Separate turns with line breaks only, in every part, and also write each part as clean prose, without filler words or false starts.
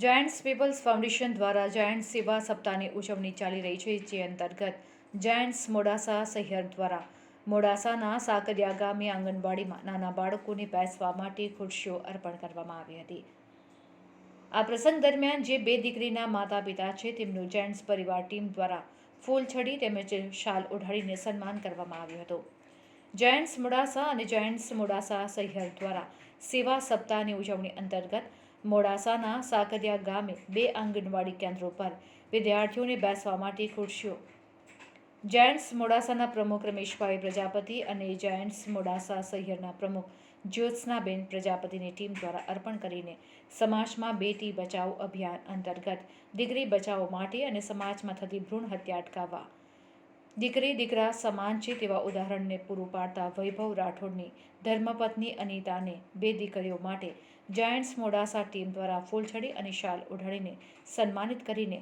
Giants people's foundation દ્વારા Giants સેવા સપ્તાહની ઉજવણી ચાલી રહી છે, જે અંતર્ગત જાયન્ટ્સ મોડાસા શહેર દ્વારા મોડાસાના સાકરિયા ગામે આંગણવાડીમાં નાના બાળકોને બેસવા માટે ખુરશીઓ અર્પણ કરવામાં આવી હતી. આ પ્રસંગ દરમિયાન જે બે દીકરીના માતા પિતા છે તેમનું જાયન્ટ્સ પરિવાર ટીમ દ્વારા ફૂલછડી તેમજ શાલ ઓઢાડીને સન્માન કરવામાં આવ્યું હતું. જાયન્ટ્સ મોડાસા અને જાયન્ટ્સ મોડાસા શહેર દ્વારા સેવા સપ્તાહની ઉજવણી અંતર્ગત મોડાસાના સાકરિયા ગામે બે આંગણવાડી કેન્દ્રો પર વિદ્યાર્થીઓને બેસવા માટે ખુરશીઓ જાયન્ટ્સ મોડાસાના પ્રમુખ રમેશભાઈ પ્રજાપતિ અને જાયન્ટ્સ મોડાસા શહેરના પ્રમુખ જ્યોત્સનાબેન પ્રજાપતિની ટીમ દ્વારા અર્પણ કરીને સમાજમાં બેટી બચાવો અભિયાન અંતર્ગત દીકરી બચાવો માટે અને સમાજમાં થતી ભ્રૂણ હત્યા અટકાવવા દીકરી દીકરા સમાન છે તેવા ઉદાહરણને પૂરું પાડતા વૈભવ રાઠોડની ધર્મપત્ની અનિતાને બે દીકરીઓ માટે જાયન્ટ્સ મોડાસા ટીમ દ્વારા ફૂલછડી અને શાલ ઓઢાડીને સન્માનિત કરીને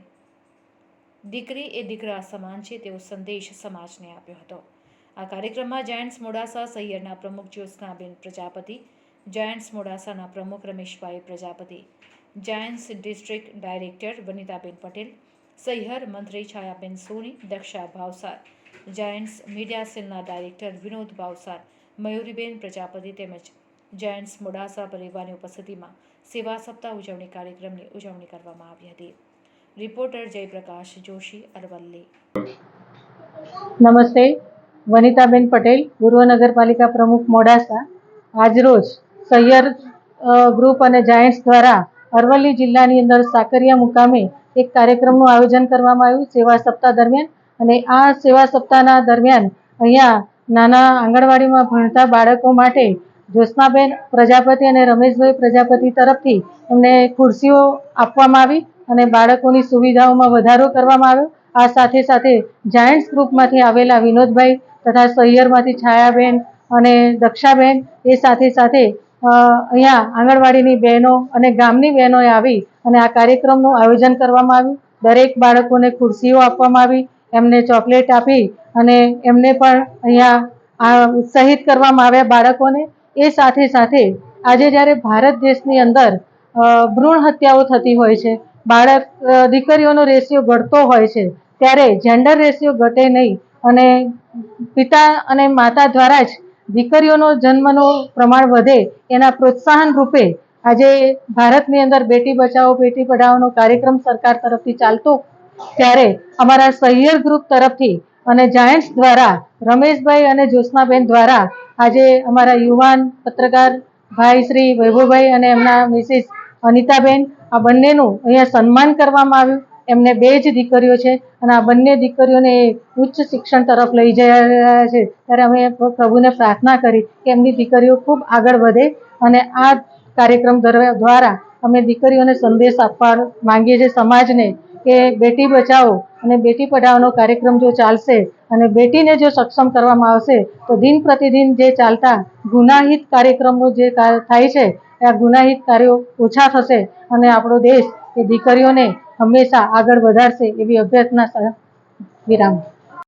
દીકરી એ દીકરા સમાન છે તેવો સંદેશ સમાજને આપ્યો હતો. આ કાર્યક્રમમાં જાયન્ટ્સ મોડાસા શહેરના પ્રમુખ જ્યોત્સનાબેન પ્રજાપતિ, જાયન્ટ્સ મોડાસાના પ્રમુખ Rameshbhai Prajapati, Giants district director Vanitaben Patel, શહેર મંત્રી છાયાબેન સોની, દક્ષા ભાવસાર, જાયન્ટ્સ મીડિયા સેલના ડાયરેક્ટર વિનોદ ભાવસાર, મયુરીબેન પ્રજાપતિ તેમજ જાયન્ટ્સ મોડાસા પરિવારની ઉપસ્થિતિમાં સેવા સપ્તાહ ઉજવણી કાર્યક્રમની ઉજવણી કરવામાં આવી હતી. રિપોર્ટર જયપ્રકાશ જોશી, અરવલ્લી.
નમસ્તે, વનિતાબેન પટેલ, પૂર્વ નગરપાલિકા પ્રમુખ મોડાસા. આજરોજ શહેર ગ્રુપ અને જાયન્ટ્સ દ્વારા અરવલ્લી જિલ્લાની અંદર સાકરિયા મુકામે એક કાર્યક્રમનું આયોજન કરવામાં આવ્યું સેવા સપ્તાહ દરમિયાન. અને આ સેવા સપ્તાહના દરમિયાન અહીંયા નાના આંગણવાડીમાં ભણતા બાળકો માટે જ્યોત્સનાબેન પ્રજાપતિ અને રમેશભાઈ પ્રજાપતિ તરફથી એમને ખુરશીઓ આપવામાં આવી અને બાળકોની સુવિધાઓમાં વધારો કરવામાં આવ્યો. આ સાથે સાથે જાયન્ટ્સ ગ્રુપમાંથી આવેલા વિનોદભાઈ તથા શહેરમાંથી છાયાબેન અને દક્ષાબેન એ સાથે સાથે અહીંયા આંગણવાડીની બહેનો અને ગામની બહેનોએ આવી અને આ કાર્યક્રમનું આયોજન કરવામાં આવ્યું. દરેક બાળકોને ખુરશીઓ આપવામાં આવી, એમને ચોકલેટ આપી અને એમને પણ અહીંયા ઉત્સાહિત કરવામાં આવ્યા બાળકોને. એ સાથે સાથે આજે જ્યારે ભારત દેશની અંદર ભ્રૂણ હત્યાઓ થતી હોય છે, દીકરીઓનો રેશિયો ઘટતો હોય છે, ત્યારે જેન્ડર રેશિયો ઘટે નહીં અને પિતા અને માતા દ્વારા જ દીકરીઓનો જન્મનું પ્રમાણ વધે એના પ્રોત્સાહન રૂપે આજે ભારતની અંદર બેટી બચાવો બેટી પઢાઓનો કાર્યક્રમ સરકાર તરફથી ચાલતો, ત્યારે અમારા શહેર ગ્રુપ તરફથી અને જાયન્ટ્સ દ્વારા રમેશભાઈ અને જ્યોત્સનાબેન દ્વારા આજે અમારા યુવાન પત્રકાર ભાઈ શ્રી વૈભવભાઈ અને એમના મિસિસ અનિતાબેન આ બંનેનું અહીંયા સન્માન કરવામાં આવ્યું. એમને બે જ દીકરીઓ છે અને આ બંને દીકરીઓને ઉચ્ચ શિક્ષણ તરફ લઈ જઈ રહ્યા છે. ત્યારે અમે પ્રભુને પ્રાર્થના કરી કે એમની દીકરીઓ ખૂબ આગળ વધે અને આ કાર્યક્રમ દ્વારા અમે દીકરીઓને સંદેશ આપવા માંગીએ છીએ સમાજને કે બેટી બચાવો અને બેટી પઢાઓનો કાર્યક્રમ જો ચાલશે અને બેટીને જો સક્ષમ કરવામાં આવશે તો દિન પ્રતિદિન જે ચાલતા ગુનાહિત કાર્યક્રમો જે થાય છે આ ગુનાહિત કાર્યો ઓછા થશે અને આપણો દેશ એ દીકરીઓને હંમેશા આગળ વધારશે એવી અભ્યર્થના વિરામ.